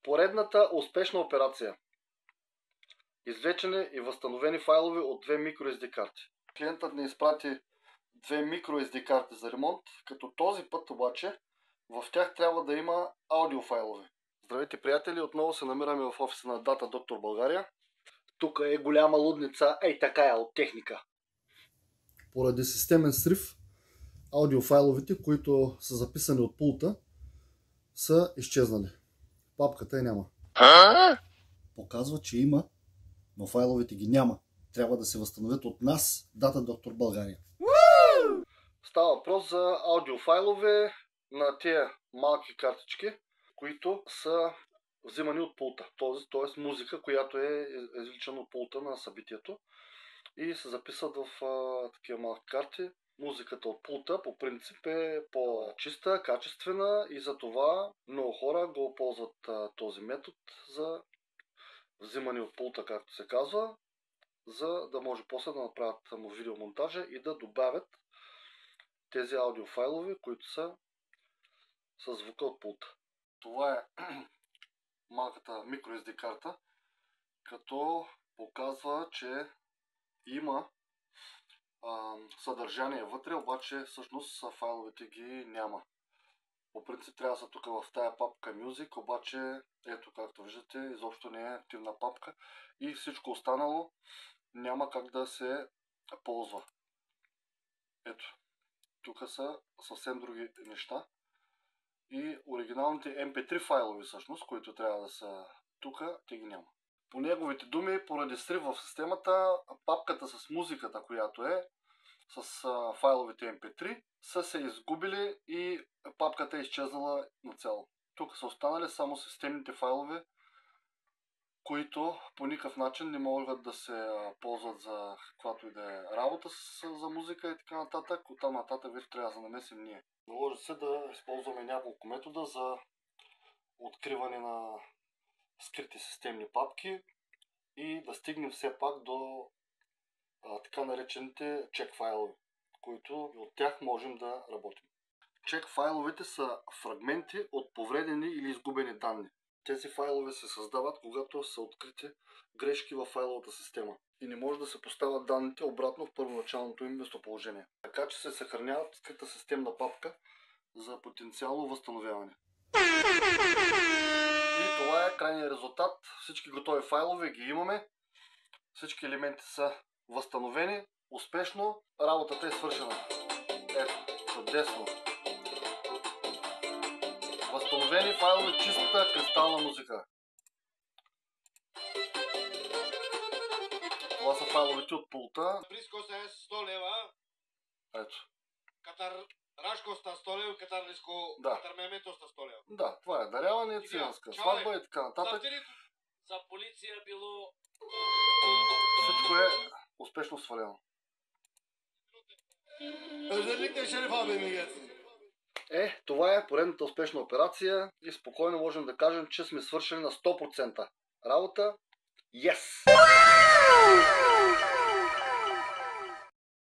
Поредната успешна операция. Извлечени и възстановени файлове от две microSD карти. Клиентът ни изпрати две microSD карти за ремонт, като този път обаче в тях трябва да има аудиофайлове. Здравейте, приятели, отново се намираме в офиса на Data Doctor България. Тук е голяма лудница, така е, от техника. Поради системен срив, аудиофайловете, които са записани от пулта, са изчезнали. Папката я няма. Показва, че има, но файловете ги няма. Трябва да се възстановят от нас, Data Doctor България. Става въпрос за аудиофайлове на тия малки картички, които са взимани от пулта. Т.е. музика, която е извличана от пулта на събитието и се записват в такива малки карти. Музиката от пулта по принцип е по-чиста, качествена и затова много хора го ползват този метод за взимане от пулта, както се казва, за да може после да направят му видеомонтажа и да добавят тези аудиофайлове, които са с звука от пулта. Това е малката microSD карта, като показва, че има съдържание вътре, обаче всъщност файловете ги няма. По принцип трябва да са тук в тая папка Music, обаче ето както виждате изобщо не е активна папка и всичко останало няма как да се ползва. Ето, тук са съвсем други неща и оригиналните MP3 файлове всъщност, които трябва да са тук, те ги няма. По неговите думи, поради срив в системата, папката с музиката, която е с файловете MP3, са се изгубили и папката е изчезнала нацяло. Тук са останали само системните файлове, които по никакъв начин не могат да се ползват за каквато и да е работа за музика и така нататък. Оттам нататък вече трябва да се намесим ние. Наложи се да използваме няколко метода за откриване на скрити системни папки и да стигнем все пак до така наречените чек файлове, които от тях можем да работим. Чек файловете са фрагменти от повредени или изгубени данни. Тези файлове се създават, когато са открити грешки във файловата система и не може да се поставят данните обратно в първоначалното им местоположение. Така че се съхраняват в скрита системна папка за потенциално възстановяване. И това е крайният резултат. Всички готови файлове ги имаме. Всички елементи са възстановени успешно. Работата е свършена. Ето, чудесно. Възстановени файлове, чиста кристална музика. Това са файловете от пулта. Близко се 100 лева. Ето. Катар Рашко ста 100 лева, Катар Лиско, Да. Катар Мемето ста 100 лева. Да, това е даряване, циганска сватба и така нататък. За полиция било... Всичко е успешно свалено. Това е поредната успешна операция и спокойно можем да кажем, че сме свършили на 100% работа. Yes!